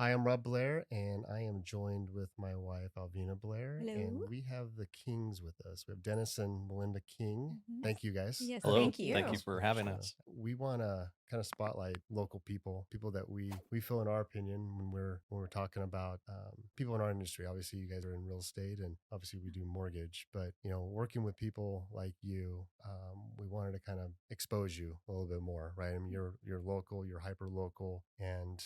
Hi, I'm Rob Blair, and I am joined with my wife, Alvina Blair. And Hello. we have the Kings with us. We have Dennis and Melinda King. Mhm. Thank you guys. Yes, for Hello. thank you. Thank you for having showing us. We want to kind of spotlight local people that we feel, in our opinion, when we're talking about people in our industry. Obviously, you guys are in real estate, and obviously we do mortgage. But working with people like you, we wanted to kind of expose you a little bit more, right? I mean, you're local, you're hyper local, and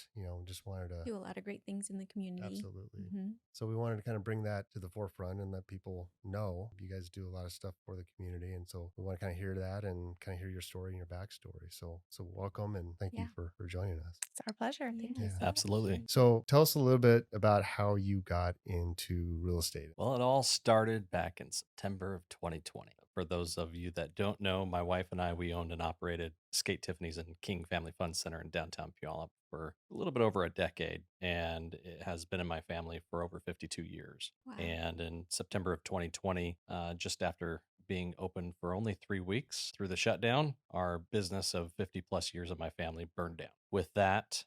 just wanted to Do a lot of great things in the community. absolutely. Mhm. So we wanted to kind of bring that to the forefront and let people know you guys do a lot of stuff for the community. And so we want to kind of hear that and kind of hear your story and your backstory. So welcome and thank you Yeah. for joining us. It's our pleasure. Thank you. Yes. Absolutely. So tell us a little bit about how you got into real estate. Well, it all started back in September of 2020. For those of you that don't know, my wife and I, we owned and operated Skate Tiffany's and King Family Fun Center in downtown Puyallup for a little bit over a decade. And it has been in my family for over 52 years. Wow. And in September of 2020, just after being open for only 3 weeks through the shutdown, our business of 50 plus years of my family burned down. With that,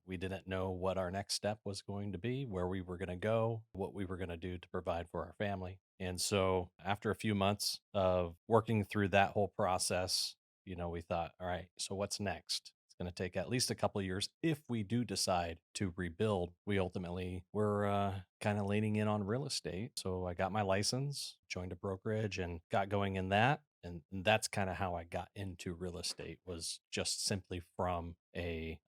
we didn't know what our next step was going to be, where we were going to go, what we were going to do to provide for our family. And so after a few months of working through that whole process, we thought, all right, so what's next? Going to take at least a couple of years if we do decide to rebuild. We ultimately were kind of leaning in on real estate. So I got my license, joined a brokerage, and got going in that. And that's kind of how I got into real estate, was just simply from a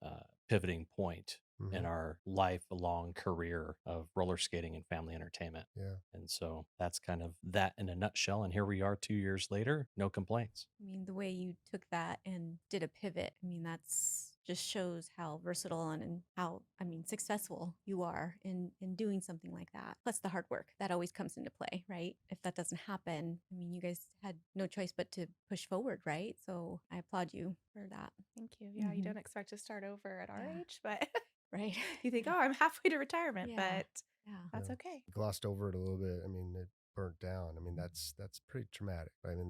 pivoting point in our lifelong career of roller skating and family entertainment. Yeah. And so that's kind of that in a nutshell. And here we are 2 years later, no complaints. I mean, the way you took that and did a pivot, I mean, that's just shows how versatile and how, I mean, successful you are in doing something like that. Plus the hard work that always comes into play, right? If that doesn't happen, I mean, you guys had no choice but to push forward, right? So I applaud you for that. Thank you. Yeah, you Mhm. don't expect to start over at our Yeah. age, but Right. you think, oh, I'm halfway to retirement, Yeah. but Yeah. that's okay. Glossed over it a little bit. I mean, it burnt down. I mean, that's pretty traumatic. Right? I mean,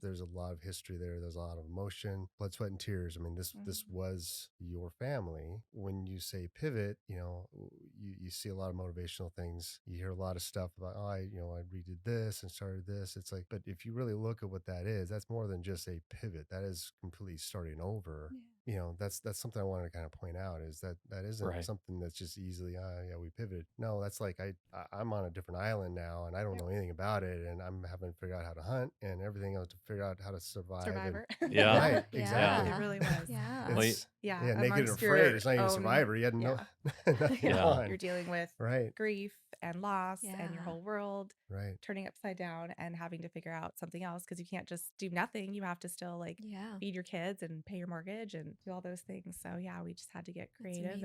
there's a lot of history there. There's a lot of emotion, blood, sweat, and tears. I mean, this was your family. When you say pivot, you see a lot of motivational things. You hear a lot of stuff about, oh, I redid this and started this. It's like, but if you really look at what that is, that's more than just a pivot. That is completely starting over. That's something I wanted to kind of point out, is that isn't Right. something that's just easily, we pivoted. No, that's like, I'm on a different island now and I don't know anything about it, and I'm having to figure out how to hunt and everything else to figure out how to survive. Survivor. Yeah. Right, exactly. It really was. Yeah. It's, Yeah. naked and amongst afraid. your It's not even own- Survivor. You had no nothing Yeah. on. You're dealing with Right, grief and loss and your Yeah. whole world right. turning upside down and having to figure out something else, because you can't just do nothing. You have to still Yeah. feed your kids and pay your mortgage and do all those things. So yeah, we just had to get That's creative. And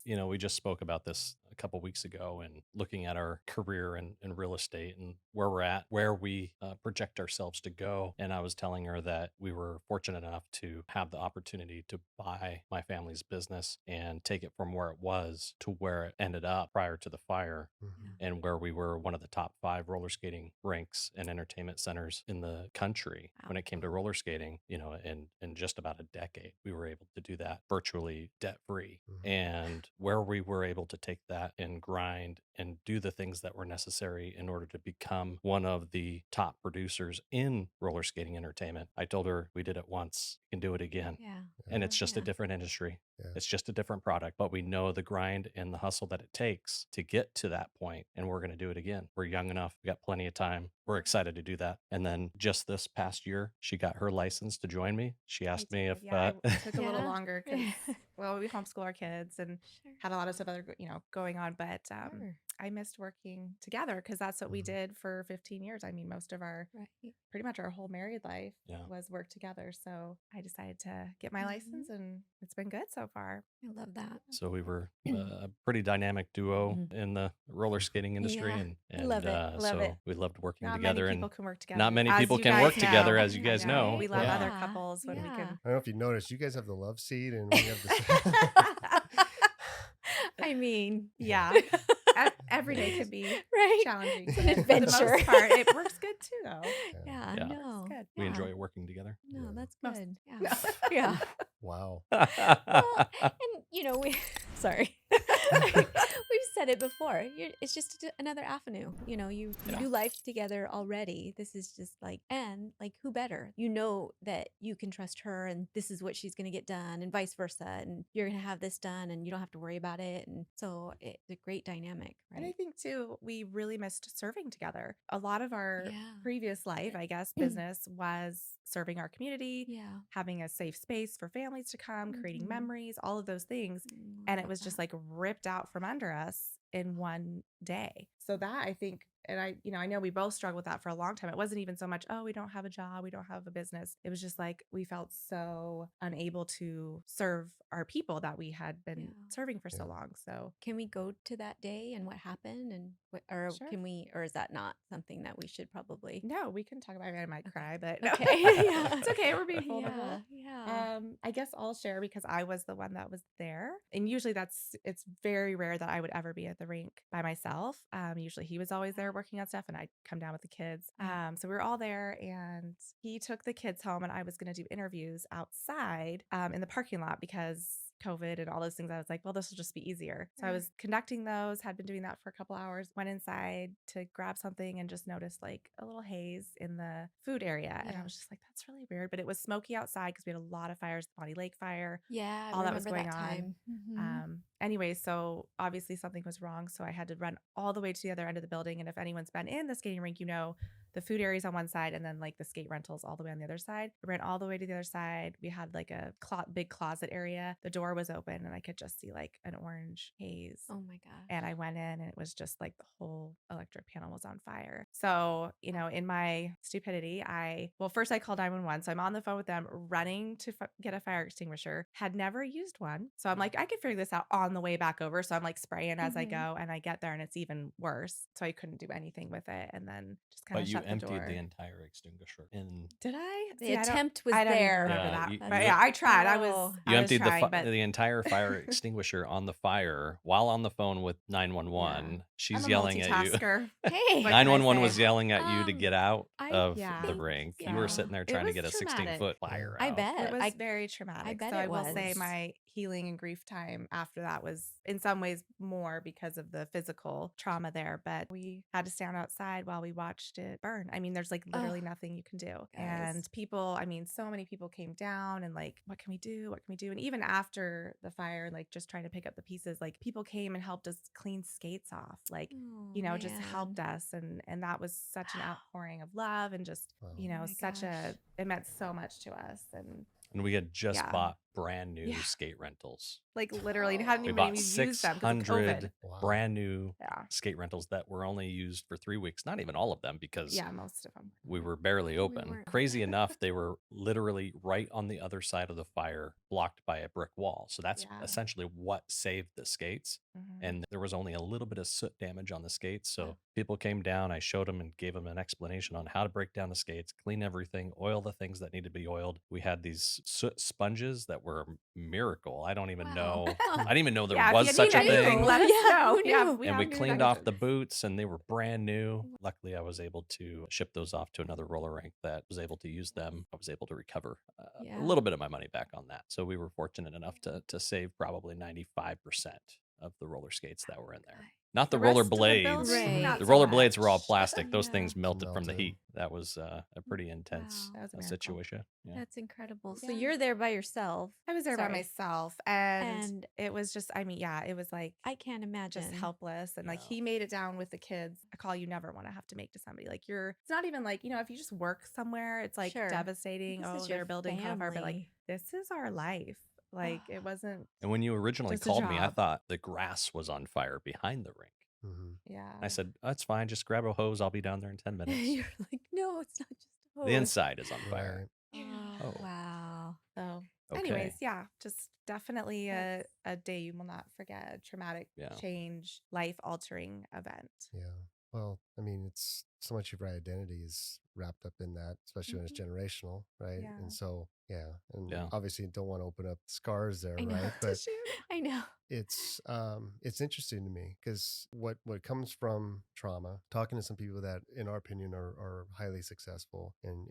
amazing. We just spoke about this a couple weeks ago, and looking at our career in real estate and where we're at, where we project ourselves to go. And I was telling her that we were fortunate enough to have the opportunity to buy my family's business and take it from where it was to where it ended up prior to the fire. And where we were one of the top 5 roller skating rinks and entertainment centers in the country when it came to roller skating, in just about a decade. We were able to do that virtually debt free. And where we were able to take that and grind and do the things that were necessary in order to become one of the top producers in roller skating entertainment. I told her, we did it once, we can do it again. Yeah. And it's just a Yeah. different industry. Yeah. It's just a different product, but we know the grind and the hustle that it takes to get to that point, and we're going to do it again. We're young enough. We got plenty of time. We're excited to do that. And then just this past year, she got her license to join me. She asked me if it took a little Yeah. longer because, well, we homeschool our kids and had a lot of stuff going on, but Sure. I missed working together because that's what we did for 15 years. I mean, most of our, Right. pretty much our whole married life Yeah. was work together. So I decided to get my license, and it's been good so far. I love that. So we were a pretty dynamic duo in the roller skating industry. Yeah. And I love it. Love it. we loved working Not together. many And people can work together. not many as people you can guys work together, know. as you guys know. We love Yeah. other couples when we Yeah. can. I don't know if you noticed, you guys have the love seat and we have the I mean, Yeah. Every day can be right? challenging. It's but an for the adventure. most part, it works good too, though. Yeah. Yeah. No. Good. We Yeah. enjoy working together. No, Yeah. that's Most- good. Yeah. No. Yeah. Wow. Well, and we sorry. We've said it before. It's just another avenue. You do life together already. This is just and who better? You know that you can trust her, and this is what she's going to get done, and vice versa. And you're going to have this done, and you don't have to worry about it. And so it's a great dynamic, right? And I think too, we really missed serving together. A lot of our previous life, I guess, business was serving our community, having a safe space for families to come, creating memories, all of those things. And it was just ripped out from under us in one day. So that I think, and I know we both struggled with that for a long time. It wasn't even so much, oh, we don't have a job, we don't have a business. It was just we felt so unable to serve our people that we had been serving for so long. So can we go to that day and what happened, and can we, or is that not something that we should probably? No, we can talk about it. I might cry, but okay. It's okay. We're being vulnerable. Yeah. I guess I'll share because I was the one that was there. And usually it's very rare that I would ever be at the rink by myself. Usually he was always there working on stuff and I'd come down with the kids. So we were all there and he took the kids home and I was going to do interviews outside in the parking lot because COVID and all those things. I was like, well, this will just be easier. So I was conducting those, had been doing that for a couple hours, went inside to grab something and just noticed a little haze in the food area. And I was just like, that's really weird. But it was smoky outside because we had a lot of fires, the Bonnie Lake fire. Yeah. All that was going on. Time. Anyway, so obviously something was wrong. So I had to run all the way to the other end of the building. And if anyone's been in the skating rink, the food areas on one side and then the skate rentals all the way on the other side. We ran all the way to the other side. We had a big closet area. The door was open and I could just see an orange haze. Oh my gosh. And I went in and it was just the whole electric panel was on fire. So, in my stupidity, first I called 911. So I'm on the phone with them running to get a fire extinguisher. Had never used one. So I'm like, I could figure this out on the way back over. So I'm spraying as I go and I get there and it's even worse. So I couldn't do anything with it. And then just kind of shut the door. But you emptied the entire extinguisher in. Did I? The attempt was I don't there. remember that. But I tried. You emptied the entire fire extinguisher on the fire while on the phone with 911. Yeah. She's yelling at you. Hey, 911 was yelling at you to get out of the rink. Yeah. You were sitting there trying to get a 16-foot fire out. I bet. It was very traumatic. I bet so it I will was. say my healing and grief time after that was in some ways more because of the physical trauma there. But we had to stand outside while we watched it burn. I mean, there's literally nothing you can do. Guys. And people, so many people came down and what can we do? What can we do? And even after the fire, just trying to pick up the pieces, people came and helped us clean skates off, just helped us. And that was such an outpouring of love and just, it meant so much to us. And we had just bought brand new skate rentals. Literally, hadn't we even bought used them 600 brand new skate rentals that were only used for 3 weeks. Not even all of them because most of them we were barely open. Crazy enough, they were literally right on the other side of the fire, blocked by a brick wall. So that's essentially what saved the skates. Mm-hmm. And there was only a little bit of soot damage on the skates. So people came down. I showed them and gave them an explanation on how to break down the skates, clean everything, oil the things that need to be oiled. We had these soot sponges that were a miracle. I don't even know. I didn't even know there was such a thing. Let us know. And we cleaned off the boots and they were brand new. Luckily, I was able to ship those off to another roller rink that was able to use them. I was able to recover a little bit of my money back on that. So we were fortunate enough to save probably 95% of the roller skates that were in there. Not the roller blades. The roller blades were all plastic. Those things melted from the heat. That was a pretty intense situation. Yeah. That's incredible. So you're there by yourself. I was there by myself. And it was just, it was I can't imagine. Just helpless. And he made it down with the kids. A call you never want to have to make to somebody. It's not even if you just work somewhere, it's devastating. They're building kind of hard, but this is our life. It wasn't. And when you originally called me, I thought the grass was on fire behind the rink. Mm-hmm. Yeah. I said, that's fine. Just grab a hose. I'll be down there in 10 minutes. You're no, it's not just a hose. The inside is on fire. Oh, wow. So anyways, just definitely a day you will not forget, a traumatic change, life altering event. Yeah. Well, it's so much of your identity is wrapped up in that, especially when it's generational, right? Yeah. And so, and Yeah. obviously don't want to open up scars there, I know. right? But I know. it's interesting to me because what comes from trauma, talking to some people that in our opinion are highly successful, and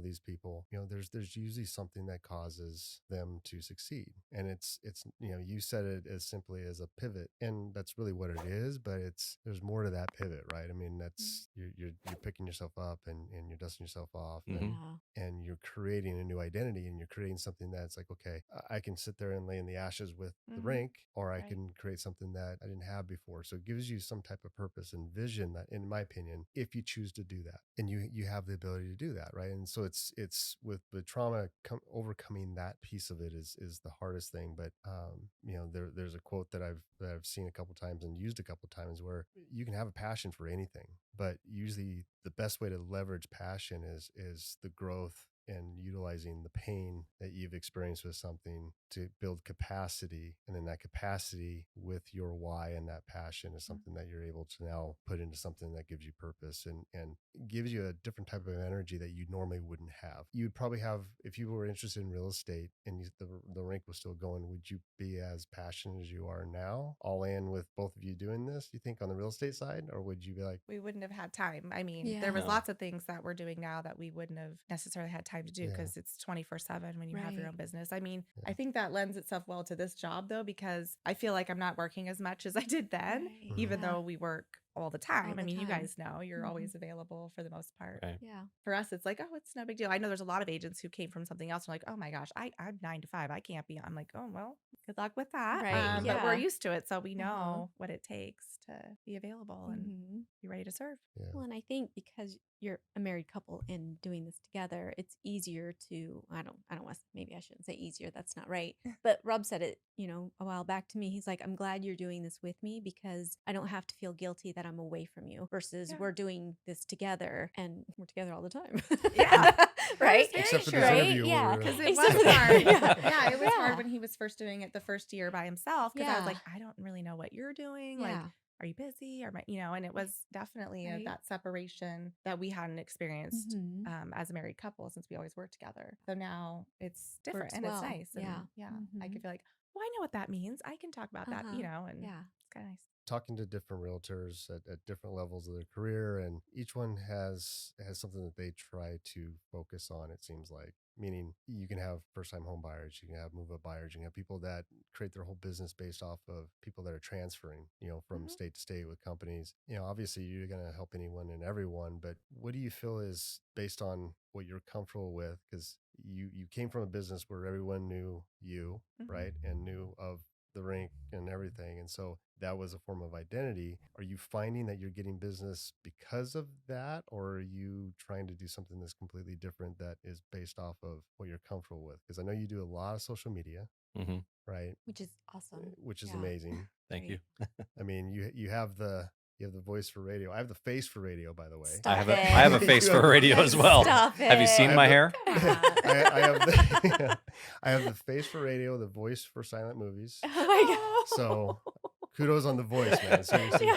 these people, there's usually something that causes them to succeed, and it's you said it as simply as a pivot, and that's really what it is, but there's more to that pivot, right? I mean, that's you're picking yourself up, and you're dusting yourself off, and you're creating a new identity, and you're creating something that's like, okay, I can sit there and lay in the ashes with the rink, or I can create something that I didn't have before. So it gives you some type of purpose and vision that, in my opinion, if you choose to do that, and you have the ability to do that, right? And so it's with the trauma, overcoming that piece of it is the hardest thing. But there's a quote that I've seen a couple times and used a couple times, where you can have a passion for anything, but usually the best way to leverage passion is the growth and utilizing the pain that you've experienced with something to build capacity. And then that capacity with your why and that passion is something that you're able to now put into something that gives you purpose and gives you a different type of energy that you normally wouldn't have. You'd probably have, if you were interested in real estate and the rink was still going, would you be as passionate as you are now, all in with both of you doing this, you think, on the real estate side? Or would you be like, we wouldn't have had time? I mean, there was lots of things that we're doing now that we wouldn't have necessarily had time to do, because it's 24/7 when you have your own business. I mean, I think that lends itself well to this job, though, because I feel like I'm not working as much as I did then, even though we work all the time. I mean, you guys know you're always available for the most part. Right. Yeah. For us, it's like, oh, it's no big deal. I know there's a lot of agents who came from something else and like, oh my gosh, I'm 9 to 5. I can't be. I'm like, oh, well, good luck with that. Right. But we're used to it. So we know what it takes to be available and be ready to serve. yeah, Well, and I think because you're a married couple and doing this together, it's easier to, I don't want to, maybe I shouldn't say easier. That's not right. But Rob said it, a while back to me. He's like, I'm glad you're doing this with me because I don't have to feel guilty that I'm away from you, versus we're doing this together and we're together all the time. Yeah. Right. Except for this Right? interview. Yeah. Because it Except was for hard. that. Yeah, it was hard when he was first doing it the first year by himself, because I was Yeah. like, I don't really know what you're doing. Like, are you busy? Or and it was definitely that separation that we hadn't experienced as a married couple, since we always worked together. So now it's different. Works and well. it's nice. And I could feel like, oh, I know what that means. I can talk about that, and it's kind of nice. Talking to different realtors at different levels of their career, and each one has something that they try to focus on, it seems like. Meaning, you can have first-time home buyers, you can have move-up buyers, you can have people that create their whole business based off of people that are transferring, from state to state with companies. Obviously you're going to help anyone and everyone, but what do you feel is based on what you're comfortable with? Because you came from a business where everyone knew you, right, and knew of the rink and everything, and so that was a form of identity. Are you finding that you're getting business because of that, or are you trying to do something that's completely different that is based off of what you're comfortable with? Because I know you do a lot of social media, right? Which is awesome. Which is amazing. Thank you. I mean, you have the voice for radio. I have the face for radio, by the way. I have a face for radio as well. Have you seen my hair? I have the face for radio, the voice for silent movies. Oh my God. So kudos on the voice, man. Seriously.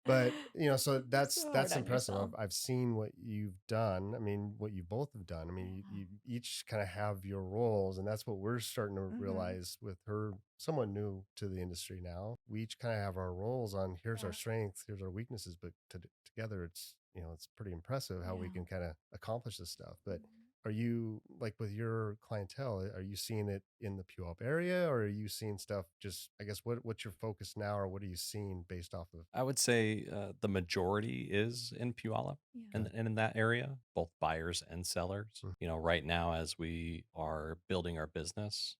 But so that's impressive. I've seen what you've done. I mean, what you both have done. I mean, you each kind of have your roles, and that's what we're starting to realize with her, someone new to the industry now. We each kind of have our roles on. Here's our strengths, here's our weaknesses, but together, it's it's pretty impressive how we can kind of accomplish this stuff. But are you, like, with your clientele, are you seeing it in the Puyallup area, or are you seeing stuff just, I guess, what's your focus now, or what are you seeing based off of? I would say the majority is in Puyallup and in that area, both buyers and sellers. Right now, as we are building our business,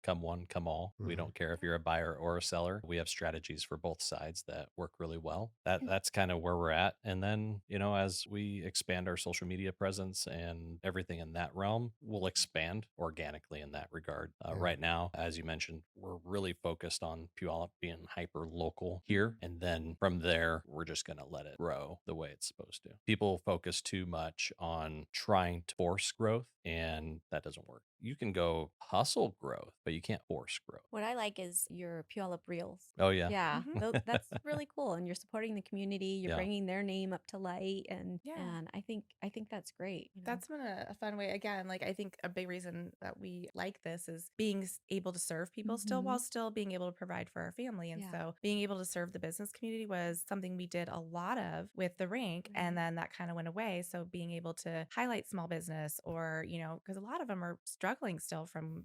come one, come all. We don't care if you're a buyer or a seller. We have strategies for both sides that work really well. That's kind of where we're at. And then, as we expand our social media presence and everything in that realm, we'll expand organically in that regard. Right now, as you mentioned, we're really focused on Puyallup being hyper local here. And then from there, we're just going to let it grow the way it's supposed to. People focus too much on trying to force growth, and that doesn't work. you can go hustle growth, but you can't force growth. What I like is your Puyallup Reels. Oh yeah. Yeah, that's really cool, and you're supporting the community. You're Yeah. bringing their name up to light, and Yeah. and I think that's great. That's been a fun way. Again, like I think a big reason that we like this is being able to serve people still while still being able to provide for our family. And so being able to serve the business community was something we did a lot of with the rink, and then that kind of went away. So being able to highlight small business, or because a lot of them are struggling still from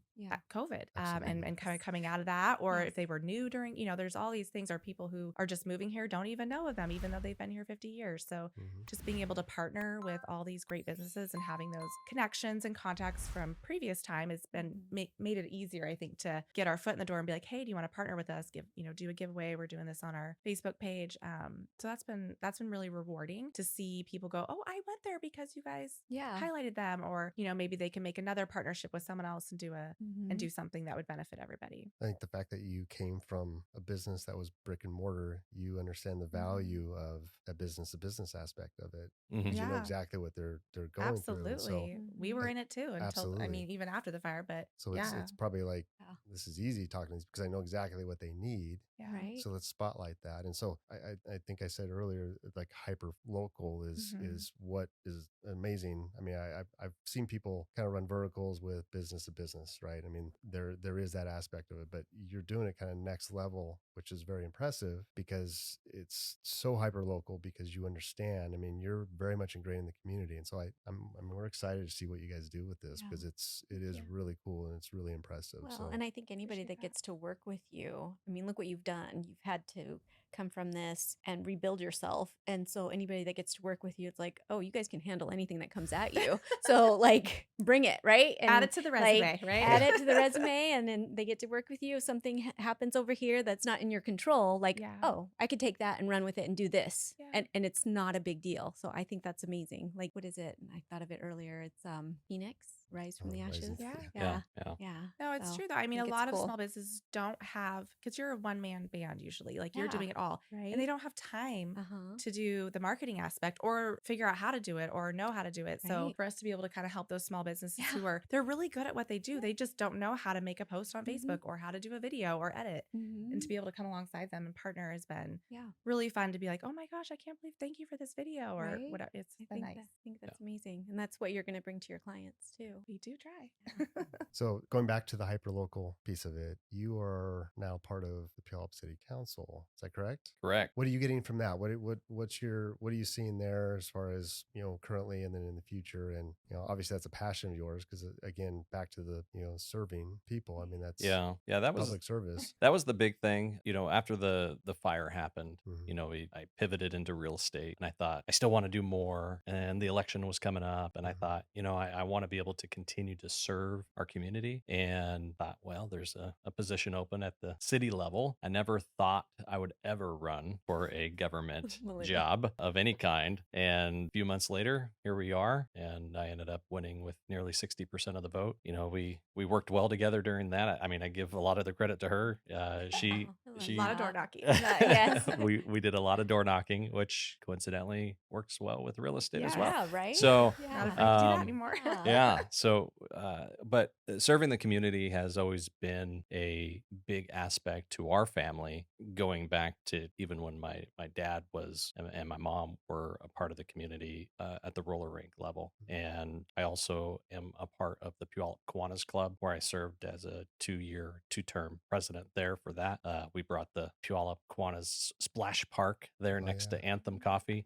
COVID, and kind of coming out of that, or if they were new during, there's all these things, or people who are just moving here don't even know of them, even though they've been here 50 years. So just being able to partner with all these great businesses and having those connections and contacts from previous time has been made it easier, I think, to get our foot in the door and be like, hey, do you want to partner with us? Do a giveaway. We're doing this on our Facebook page. So that's been really rewarding to see people go, oh, I went there because you guys highlighted them, or maybe they can make another partnership with someone else and do something that would benefit everybody. I think the fact that you came from a business that was brick and mortar, you understand the value of a business aspect of it. You know exactly what they're going through. Absolutely. So we were in it too until, even after the fire, but so it's probably like, this is easy talking to these because I know exactly what they need. Right. So let's spotlight that. And so I think I said earlier, like hyper local is what is amazing. I mean, I've seen people kind of run verticals with business to business, right? I mean, there is that aspect of it, but you're doing it kind of next level, which is very impressive because it's so hyper local because you understand. I mean, you're very much ingrained in the community. And so we're excited to see what you guys do with this because it is really cool and it's really impressive. Well, and I think anybody that gets to work with you, I mean, look what you've done. You've had to come from this and rebuild yourself. And so anybody that gets to work with you, it's like, oh, you guys can handle anything that comes at you. So like bring it, right? And add it to the resume, right? Add it to the resume, and then they get to work with you. If something happens over here that's not in your control, like, oh, I could take that and run with it and do this. And it's not a big deal. So I think that's amazing. Like, what is it? I thought of it earlier. It's Phoenix, Rise from the Ashes. Yeah. No, it's So true though. I mean, a lot of cool. small businesses don't have, because you're a one-man band usually, like you're doing it all, right? and they don't have time to do the marketing aspect or figure out how to do it or know how to do it. So for us to be able to kind of help those small businesses who they're really good at what they do, they just don't know how to make a post on Facebook or how to do a video or edit, and to be able to come alongside them and partner has been really fun. To be like, oh my gosh, I can't believe, thank you for this video, or whatever. It's been nice. I think that's amazing, and that's what you're going to bring to your clients too. We do try. So going back to the hyperlocal piece of it, you are now part of the Puyallup City Council. Is that correct? Correct. What are you getting from that? What are you seeing there as far as, currently and then in the future? And, obviously that's a passion of yours because, again, back to the, serving people. I mean, that's that was public service. That was the big thing. After the fire happened, I pivoted into real estate, and I thought I still want to do more, and the election was coming up, and I thought, I want to be able to continue to serve our community, and thought, well, there's a position open at the city level. I never thought I would ever run for a government job of any kind. And a few months later, here we are, and I ended up winning with nearly 60% of the vote. We worked well together during that. I mean, I give a lot of the credit to her. She a lot of door knocking. Yes. we did a lot of door knocking, which coincidentally works well with real estate as well. Yeah, right. So not afraid to do that anymore. So, but serving the community has always been a big aspect to our family, going back to even when my dad was and my mom were a part of the community at the roller rink level. And I also am a part of the Puyallup Kiwanis Club, where I served as a two-term president there for that. We brought the Puyallup Kiwanis Splash Park there next to Anthem Coffee.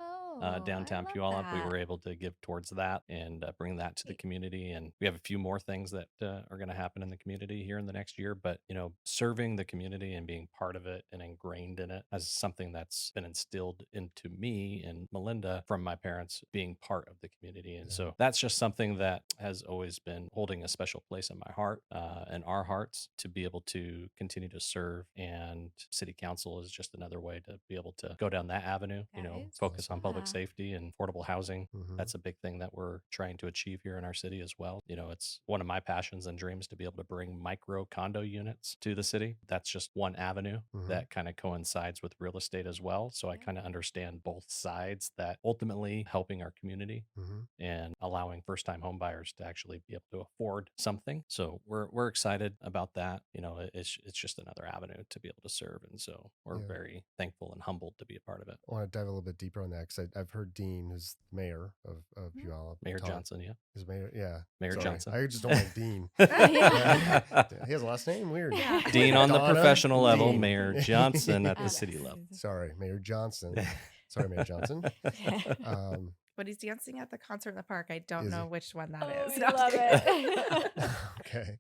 Downtown Puyallup. We were able to give towards that and bring that to the community. And we have a few more things that are going to happen in the community here in the next year. But, serving the community and being part of it and ingrained in it as something that's been instilled into me and Melinda from my parents being part of the community. And so that's just something that has always been holding a special place in my heart and our hearts, to be able to continue to serve. And city council is just another way to be able to go down that avenue, focus on public safety and affordable housing. That's a big thing that we're trying to achieve here in our city as well. You know, it's one of my passions and dreams to be able to bring micro condo units to the city. That's just one avenue that kind of coincides with real estate as well. So I kind of understand both sides, that ultimately helping our community and allowing first-time home buyers to actually be able to afford something. So we're excited about that. You know, it's just another avenue to be able to serve, and so we're very thankful and humbled to be a part of it. I want to dive a little bit deeper on that because I've heard Dean, who's the mayor of Puyallup, Mayor Johnson, yeah. Is Mayor, yeah. Mayor Sorry. Johnson. I just don't like Dean. He has a last name? Weird. Dean on the Donna? professional level, Dean. Mayor Johnson at the city level. Sorry, Mayor Johnson. Sorry, Mayor Johnson. But he's dancing at the concert in the park. I don't Is know he? which one that Oh, is. we No, I'm love just it. Okay.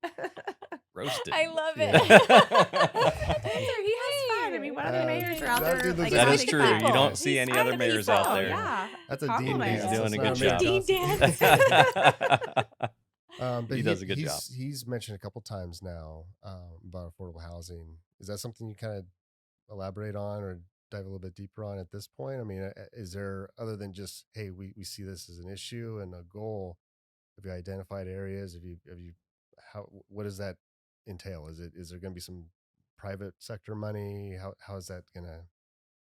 Roasted. I love Yeah. it. he has fun. I mean, what other mayors are out that there? dude Like, looks like That is a true. good You people. don't see any other mayors out there. Yeah. That's a Dean Compliment. dance. He's doing a That's good not job. Mayor Dean Johnson. But He does a good job. He's mentioned a couple times now about affordable housing. Is that something you kind of elaborate on or dive a little bit deeper on at this point? I mean, is there, other than just, hey, we see this as an issue and a goal, have you identified areas? What does that entail? Is there going to be some private sector money? How is that going to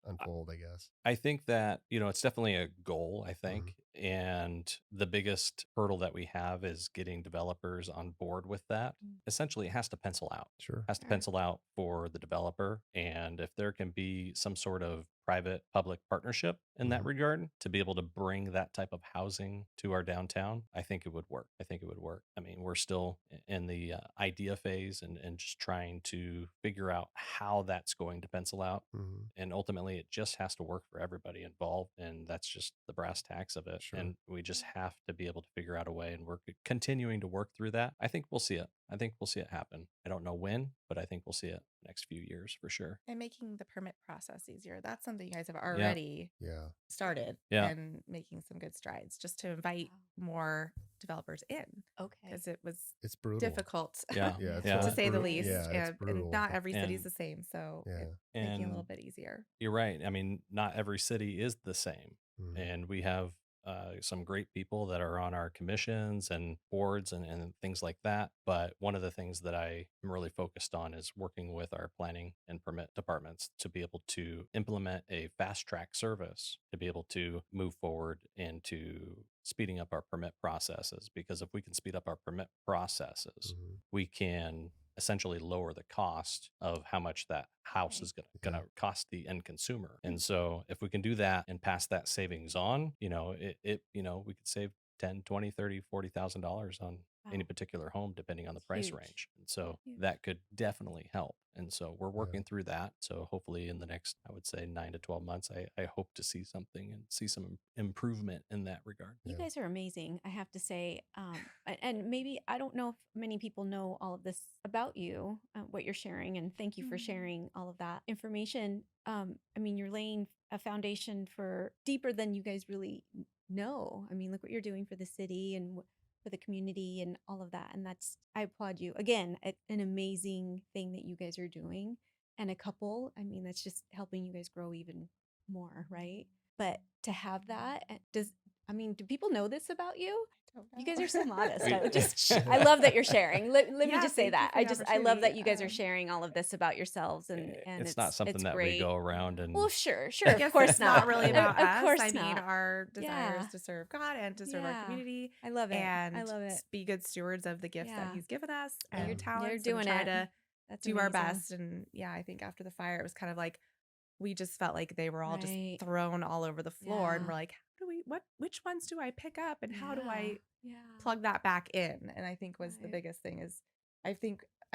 unfold, I guess? I think that, you know, it's definitely a goal, I think. And the biggest hurdle that we have is getting developers on board with that. Essentially, it has to pencil out. Sure. Has to pencil out for the developer. And if there can be some sort of private public partnership in that regard to be able to bring that type of housing to our downtown, I think it would work. I mean, we're still in the idea phase and just trying to figure out how that's going to pencil out. And ultimately, it just has to work for everybody involved. And that's just the brass tacks of it. Sure. And we just have to be able to figure out a way, and we're continuing to work through that. I think we'll see it. I think we'll see it happen. I don't know when, but I think we'll see it the next few years for sure. And making the permit process easier. That's something you guys have already started and making some good strides, just to invite more developers in. Okay. Because it's brutal. Difficult to say the least. Yeah, and not every city's the same. So making it a little bit easier. You're right. I mean, not every city is the same. And we have some great people that are on our commissions and boards and things like that. But one of the things that I am really focused on is working with our planning and permit departments to be able to implement a fast track service to be able to move forward into speeding up our permit processes. Because if we can speed up our permit processes, we can essentially lower the cost of how much that house is going to cost the end consumer. And so if we can do that and pass that savings on, you know, we could save 10, 20, 30, $40,000 on any particular home, depending on the price range. And so that could definitely help. And so we're working through that. So hopefully in the next, I would say 9 to 12 months, I hope to see something and see some improvement in that regard. You guys are amazing, I have to say. And maybe, I don't know if many people know all of this about you, what you're sharing, and thank you for sharing all of that information. I mean, you're laying a foundation for deeper than you guys really know. I mean, look what you're doing for the city and for the community and all of that. And I applaud you. Again, an amazing thing that you guys are doing. And a couple, I mean, that's just helping you guys grow even more, right? But to have that, do people know this about you? You guys are so modest. I love that you're sharing. Let me just say that. I love that you guys are sharing all of this about yourselves, and it's not something that great. we go around and. Well, sure, I guess of course it's not. not really about us. Of course I mean, not. our desire is to serve God and to serve our community. I love it. And I love it. Be good stewards of the gifts that He's given us and your talents. You're doing and try it. to do our best. And I think after the fire, it was kind of like we just felt like they were all just thrown all over the floor, and we're like, which ones do I pick up, and how do I plug that back in? And I think was the biggest thing is, I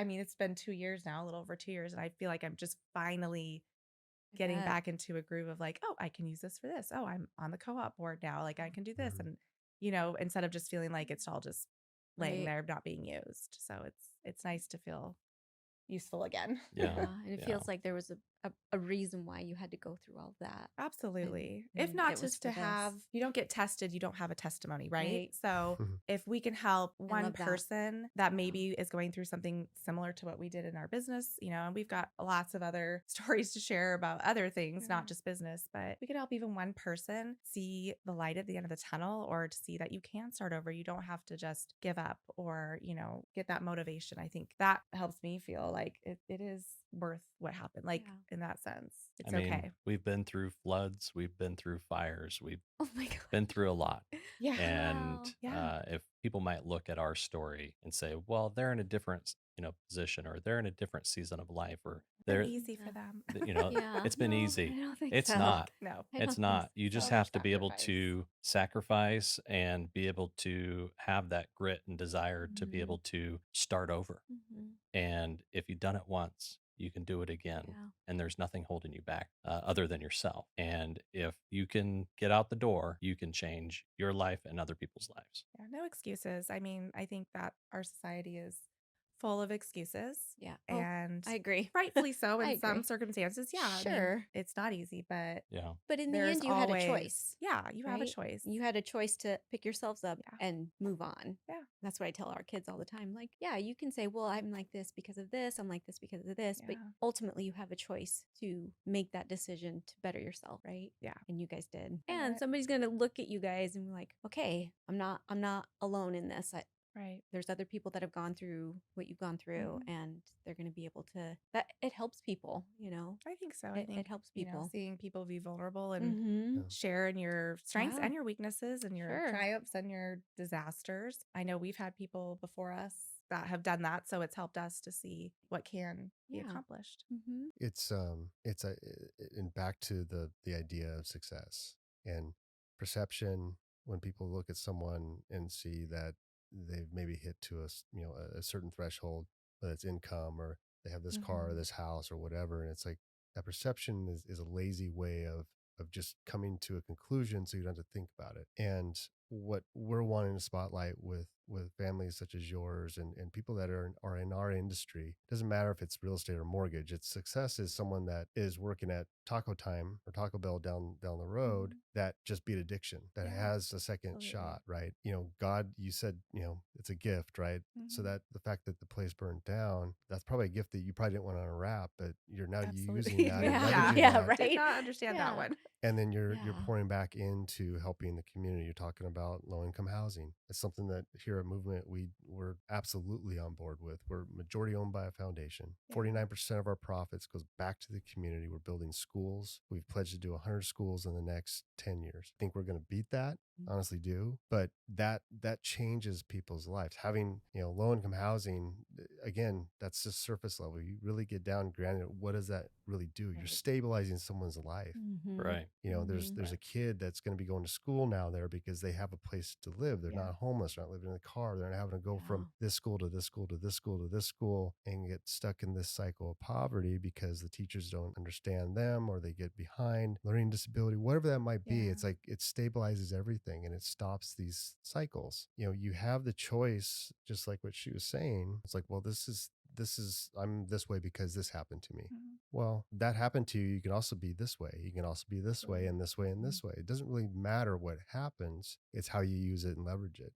mean, it's been 2 years now, a little over 2 years, and I feel like I'm just finally getting back into a groove of like, oh, I can use this for this. Oh, I'm on the co-op board now. Like I can do this. And, instead of just feeling like it's all just laying there, not being used. So it's nice to feel useful again. Yeah. And it feels like there was a reason why you had to go through all that. Absolutely. And If not it was just for to have, this. you don't get tested, you don't have a testimony, right? Right. So if we can help one love that. person that Yeah. maybe is going through something similar to what we did in our business, and we've got lots of other stories to share about other things, not just business, but we could help even one person see the light at the end of the tunnel, or to see that you can start over. You don't have to just give up, or, get that motivation. I think that helps me feel like it is worth what happened, like in that sense. It's okay. We've been through floods, we've been through fires, we've Oh my God. been through a lot. Yeah. And Yeah. if people might look at our story and say, well, they're in a different, position, or they're in a different season of life, or They're they're, easy for them. Yeah. it's been No, easy. I don't think It's so. not. No. I don't It's think not. You just So have much to be able sacrifice. to sacrifice and be able to have that grit and desire to be Mhm. able to start over. Mhm. And if you've done it once, you can do it again. Yeah. And there's nothing holding you back other than yourself. And if you can get out the door, you can change your life and other people's lives. Yeah, no excuses. I mean, I think that our society is full of excuses. Yeah. And I agree. rightfully so I in some agree. circumstances. Yeah. I mean, Sure. it's not easy, but Yeah. But in the there's end, you had a always, choice. yeah, you have a Right? choice. You had a choice to pick yourselves up Yeah. and move on. Yeah. That's what I tell our kids all the time. Like, yeah, you can say, well, I'm like this because of this. I'm like this because of this. But Yeah. ultimately, you have a choice to make that decision to better yourself, right? Yeah. And you guys did. I And bet. somebody's going to look at you guys and be like, okay, I'm not alone in this. Right. There's other people that have gone through what you've gone through, Mhm. and they're going to be able to, that it helps people, I think so. I think it helps people. seeing people be vulnerable and Mm-hmm. share in your strengths Yeah. and your weaknesses and your Sure. triumphs and your disasters. I know we've had people before us that have done that, so it's helped us to see what can be accomplished. Mm-hmm. It's and back to the idea of success and perception. When people look at someone and see that they've maybe hit to a certain threshold, whether it's income or they have this car or this house or whatever, and it's like that perception is a lazy way of just coming to a conclusion, so you don't have to think about it. And what we're wanting to spotlight with families such as yours and people that are in our industry, doesn't matter if it's real estate or mortgage, it's success is someone that is working at Taco Time or Taco Bell down the road that just beat addiction, that has a second shot, right? God, you said, it's a gift, right? So that the fact that the place burned down, that's probably a gift that you probably didn't want to unwrap, but you're now using that and leveraging that. Right. Did not understand that one. And then you're pouring back into helping the community. You're talking about low income housing. It's something that here at Movement we're absolutely on board with. We're majority owned by a foundation. 49% of our profits goes back to the community. We're building schools. We've pledged to do 100 schools in the next 10 years. I think we're going to beat that. Honestly do. But that changes people's lives. Having, low income housing, again, that's just surface level. You really get down granted, what does that really do? You're stabilizing someone's life. Right. There's a kid that's going to be going to school now there because they have a place to live. They're not homeless, they're not living in a car. They're not having to go from this school to this school to this school to this school and get stuck in this cycle of poverty because the teachers don't understand them or they get behind, learning disability, whatever that might be. It's like it stabilizes everything and it stops these cycles. You have the choice, just like what she was saying. It's like, well, this is I'm this way because this happened to me. Well, that happened to you. You can also be this way. You can also be this way and this way and this way. It doesn't really matter what happens. It's how you use it and leverage it.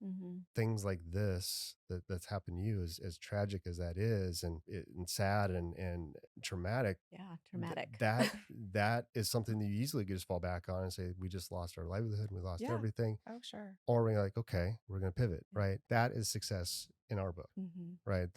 Things like this that's happened to you, as tragic as that is, and sad and traumatic. Yeah, traumatic. That is something that you easily could just fall back on and say, we just lost our livelihood. We lost everything. Oh, sure. Or we're like, okay, we're going to pivot, right? That is success in our book, right?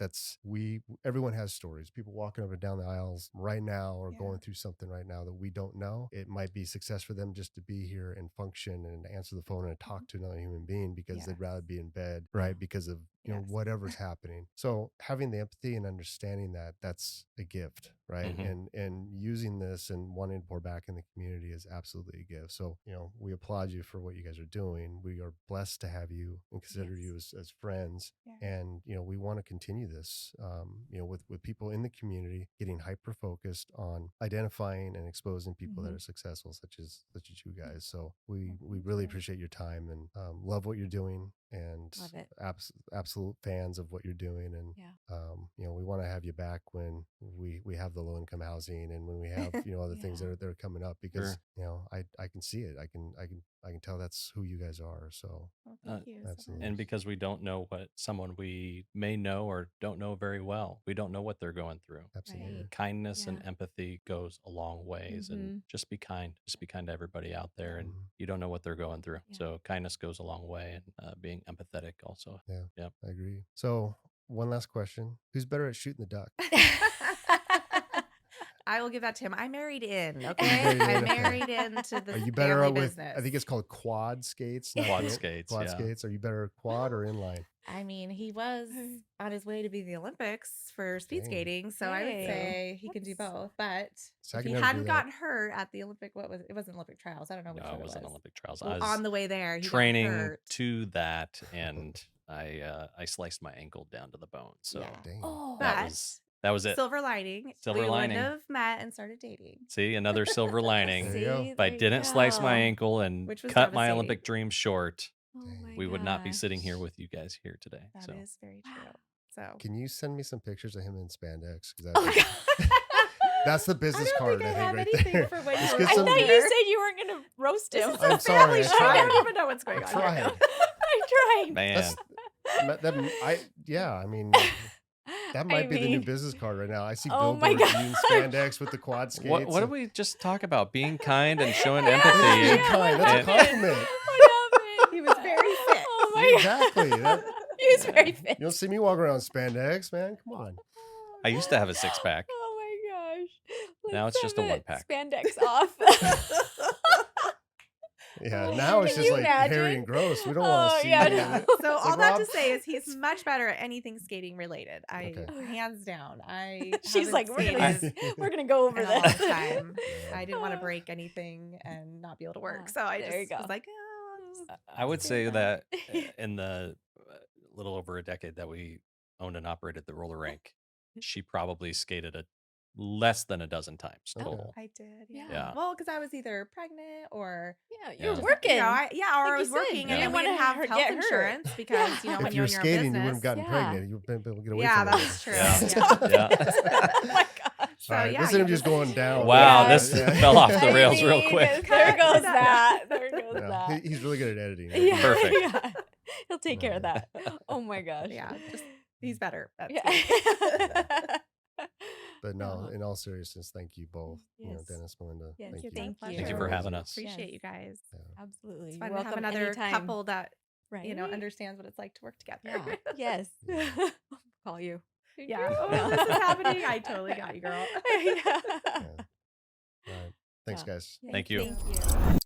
Everyone has stories. People walking up and down the aisles right now or going through something right now that we don't know. It might be success for them just to be here and function and answer the phone and talk to another human being because they'd rather be in bed, right? Because of whatever's happening. So having the empathy and understanding that's a gift, right? And using this and wanting to pour back in the community is absolutely a gift. So, we applaud you for what you guys are doing. We are blessed to have you and consider you as friends. And, we want to continue this, with people in the community getting hyper focused on identifying and exposing people that are successful, such as you guys. So we really appreciate your time and love what you're doing. and Love it. absolute fans of what you're doing. And we want to have you back when we have the low income housing and when we have other things that are coming up, because I can see it. I can tell that's who you guys are. So thank you. absolutely. And because we don't know what someone we may know or don't know very well, we don't know what they're going through. Absolutely. Right. Kindness and empathy goes a long ways, and just be kind to everybody out there. And you don't know what they're going through. So kindness goes a long way, and being empathetic also. Yeah, I agree. So one last question. Who's better at shooting the duck? I will give that to him. I married in, okay? I married into the Are you better family with, business. I think it's called quad skates. Quad skates. Quad skates. Are you better quad or inline? I mean, he was on his way to be the Olympics for speed skating, so I would say he can do both. But if he hadn't gotten hurt at the Olympic, it wasn't Olympic trials. I don't know which one it was. It wasn't Olympic trials. Well, I was on the way there, he training got hurt. to that, and I sliced my ankle down to the bone. So that was it. Silver lining. Silver lining. We would have met and started dating. See, another silver lining. There you go. If I didn't slice my ankle and cut my Olympic dream short, we would not be sitting here with you guys here today. That is very true. So can you send me some pictures of him in spandex? Oh, that's the business card, I think, right there. I thought you said you weren't going to roast him. I'm sorry. I don't even know what's going on. I'm trying. Man. I mean, that might be the new business card right now. I see billboards in spandex with the quad skates. What did we just talk about? Being kind and showing empathy. Being kind. That's a compliment. He was very fit. Oh my exactly. He was very fit. You don't see me walking around spandex, man. Come on. I used to have a 6-pack. Oh my gosh. Now it's just a 1-pack. Spandex off. Yeah, now it's just like hairy and gross. We don't want to see it. So all that to say is he's much better at anything skating related. Hands down. She's like, we're gonna go over this. that. Time. I didn't want to break anything and not be able to work. So I just was like, I would say that in the little over a decade that we owned and operated the roller rink, she probably skated less than a dozen times total. I did, yeah. Well, because I was either pregnant or you were working. Or I was working, and we didn't have health insurance because if you were skating, you wouldn't have gotten pregnant. You would have been able to get away from it. That's true. Oh my gosh! Sorry, listen to him just going down. Wow, this fell off the rails real quick. There goes that. There goes that. He's really good at editing. Perfect. Yeah. He'll take care of that. Oh my gosh. Yeah, he's better. But no, in all seriousness, thank you both. Dennis, Melinda. Yes, thank you. Thank you for having us. Appreciate you guys. Absolutely. It's fun to have another couple that right? Understands what it's like to work together. Yeah. Yes. I'll call you. Yeah. Oh, this is happening. I totally got you, girl. All right. Thanks, guys. Thank you. Thank you.